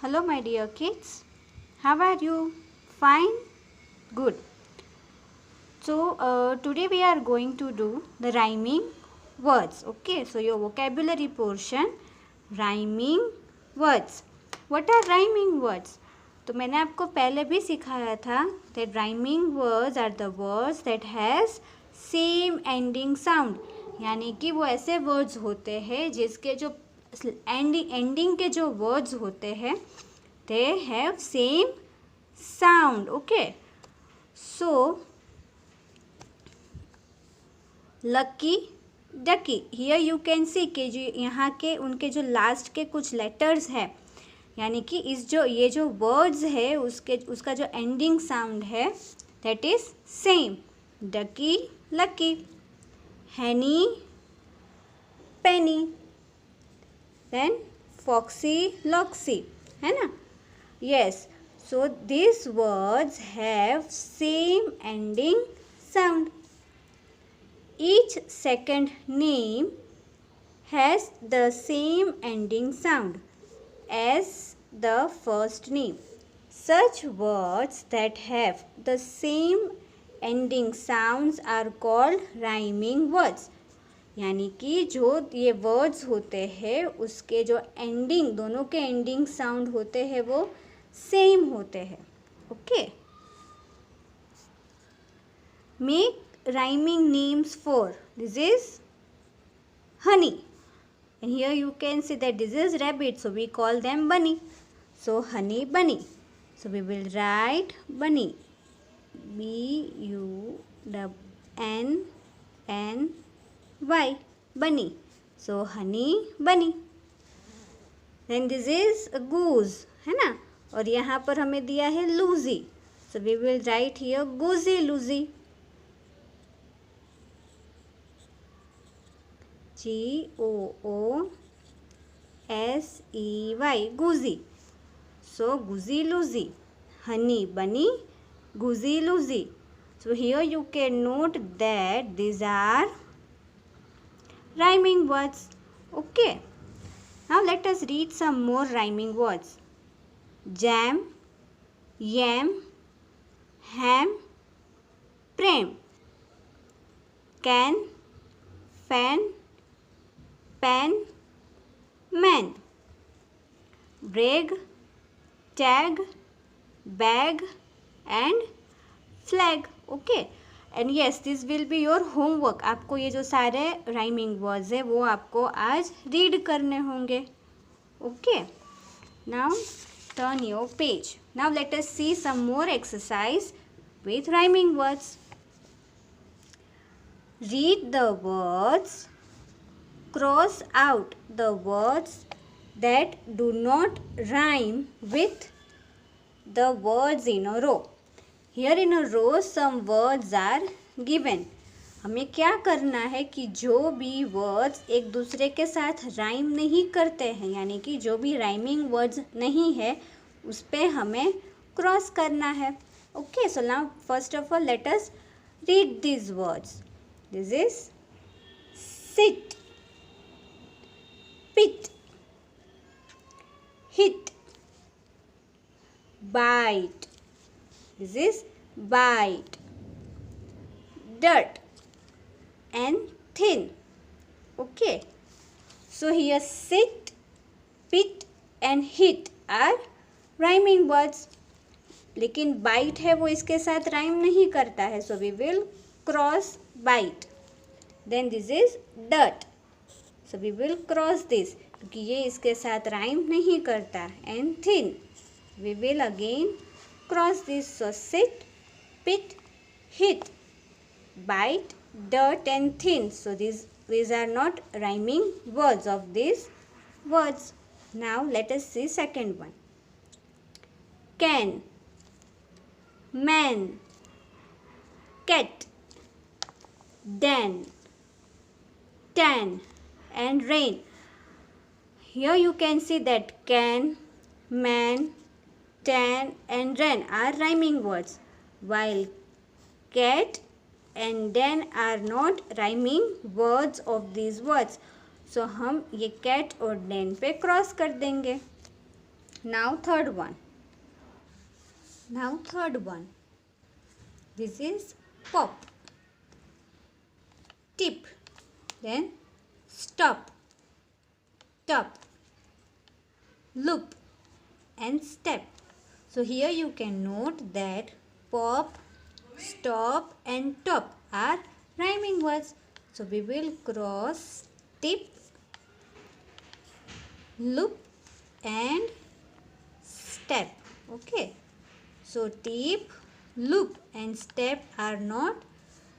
Hello, my dear kids. How are you? Fine? Good. So, today we are going to do the rhyming words. Okay, so your vocabulary portion, rhyming words. What are rhyming words? तो मैंने आपको पहले भी सिखाया था that rhyming words are the words that has same ending sound. यानी कि वो ऐसे words होते हैं जिसके जो एंडिंग के जो वर्ड्स होते हैं they have same sound. Okay, so lucky ducky, here you can see कि जो यहाँ के उनके जो लास्ट के कुछ लेटर्स है यानी कि इस जो ये जो वर्ड्स है उसका जो एंडिंग साउंड है दैट इज सेम. डकी लकी, हैनी पेनी, देन फॉक्सी लॉक्सी, है ना. Yes, so this words have same ending sound. Each second name has the same ending sound as the first name. Such words that have the same ending sounds are called rhyming words. यानी कि जो ये words होते हैं उसके जो ending, दोनों के एंडिंग साउंड होते हैं वो सेम होते हैं. Okay, make rhyming names for. This is honey, and here you can see that this is rabbit, so we call them bunny. So honey bunny, so we will write bunny, bunny, bunny. So honey bunny. Then this is a goose, है ना. और यहाँ पर हमें दिया है लूजी, so we will write here goosey लूजी, Goosey, goosey. So goosey loosey, honey bunny, goosey loosey. So here you can note that these are rhyming words. Okay, now let us read some more rhyming words. Jam, yam, ham, prem, can, fan, pan, man, brag, tag, bag and flag. Okay, and yes, this will be your homework. आपको ये जो सारे rhyming words है वो आपको आज read करने होंगे. Okay, now turn your page. Now let us see some more exercise with rhyming words. Read the words. Cross out the words that do not rhyme with the words in a row. Here in a row some words are given. हमें क्या करना है कि जो भी words एक दूसरे के साथ राइम नहीं करते हैं यानी कि जो भी राइमिंग वर्ड्स नहीं है उस पे हमें क्रॉस करना है. Okay, so now first of all let us read these words. This is sit, pit, hit, bite. This is bite. Dirt and thin. Okay, so here sit, pit and hit are rhyming words. लेकिन bite है वो इसके साथ rhyme नहीं करता है, so we will cross bite. Then this is dirt, so we will cross this क्योंकि ये इसके साथ राइम नहीं करता. And thin, we will again cross this. So sit, pit, hit, bite, dirt and thin. So these are not rhyming words of these words. Now let us see second one. Can, man, cat, dan, tan and rain. Here you can see that can, man, tan and rain are rhyming words while cat and dan are not rhyming words of these words. So हम ये cat और dan पे cross कर देंगे. Now third one. Now third one. This is pop, tip, then stop, top, loop and step. So here you can note that pop, stop and top are rhyming words. So we will cross tip, loop and step. Okay. So tip, loop and step are not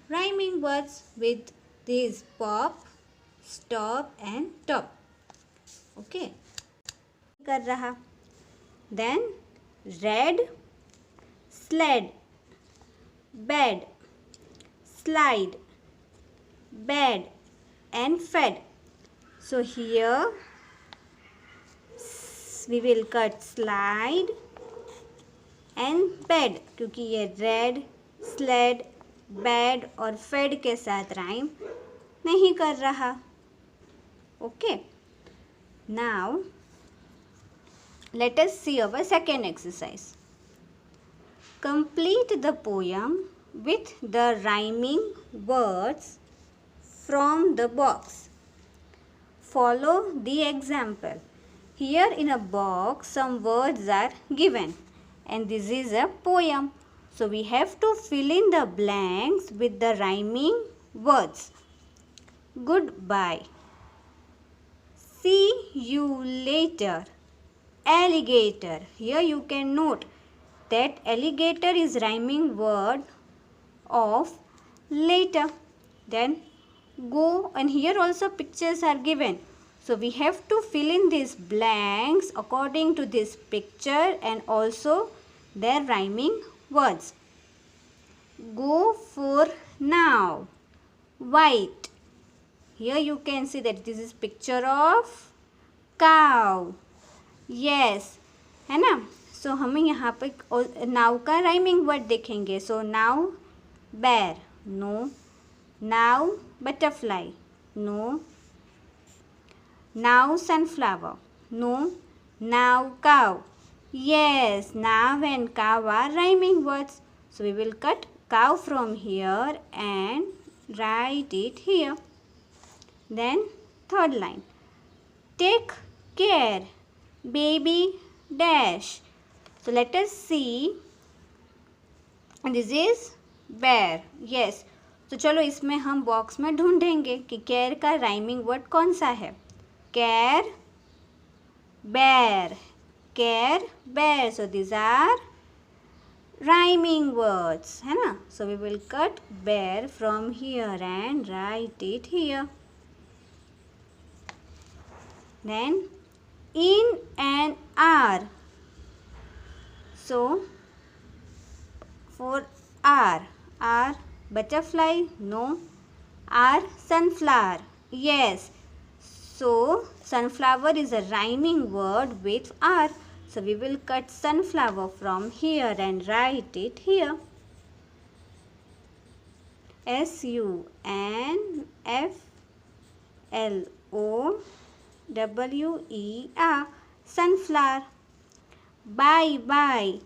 rhyming words with these pop, stop and top. Okay. कर रहा. Then red, sled, bed, slide, bed and fed. So here we will cut slide and bed क्योंकि ये red, sled, bed और fed के साथ rhyme नहीं कर रहा. Okay. Now let us see our second exercise. Complete the poem with the rhyming words from the box. Follow the example. Here in a box some words are given and this is a poem. So we have to fill in the blanks with the rhyming words. Goodbye. See you later. Alligator. Here you can note that alligator is rhyming word of later. Then go, and here also pictures are given. So we have to fill in these blanks according to this picture and also their rhyming words. Go for now. White. Here you can see that this is picture of cow. Yes, है ना. सो हमें यहाँ पे नाव का rhyming word देखेंगे. सो नाव bear, no. Now butterfly, no. Now sunflower, no. Now cow, yes. Now and cow are rhyming words. So we will cut cow from here and write it here. Then third line, take care, baby dash. So let us see. And this is bear, yes. तो चलो इसमें हम box में ढूंढेंगे कि care का rhyming word कौन सा है. Care, bear, care, bear. So this are rhyming words, है ना. So we will cut bear from here and write it here. Then in and are. So for are butterfly, no. Are sunflower, yes. So sunflower is a rhyming word with are. So we will cut sunflower from here and write it here. sunflower, sunflower. Bye bye.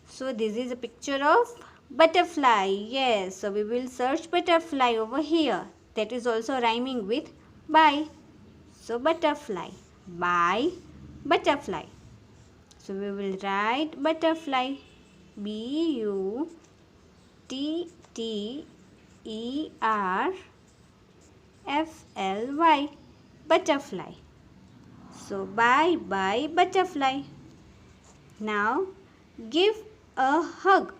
So this is a picture of butterfly, yes. So we will search butterfly over here. That is also rhyming with bye. So butterfly, bye, butterfly. So we will write butterfly, butterfly, butterfly. So bye bye butterfly. Now give a hug,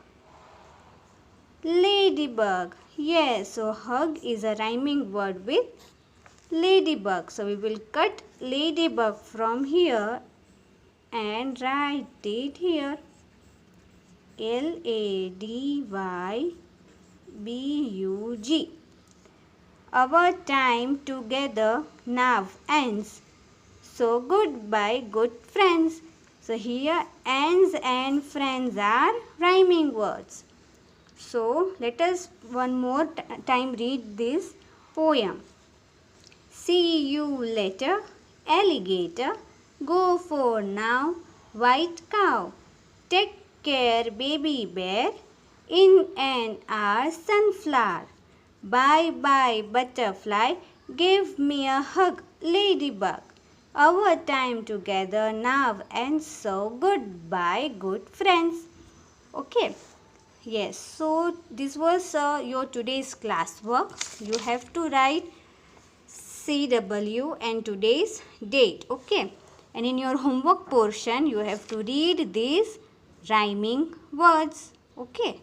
ladybug, yes. So hug is a rhyming word with ladybug. So we will cut ladybug from here and write it here. Ladybug. Our time together now ends. So goodbye, good friends. So here ends and friends are rhyming words. So let us one more time read this poem. See you later, alligator. Go for now, white cow. Take care, baby bear. In an hour, sunflower. Bye bye, butterfly. Give me a hug, ladybug. Our time together now, and so goodbye, good friends. Okay. Yes, so this was your today's classwork. You have to write CW and today's date. Okay. And in your homework portion, you have to read these rhyming words. Okay.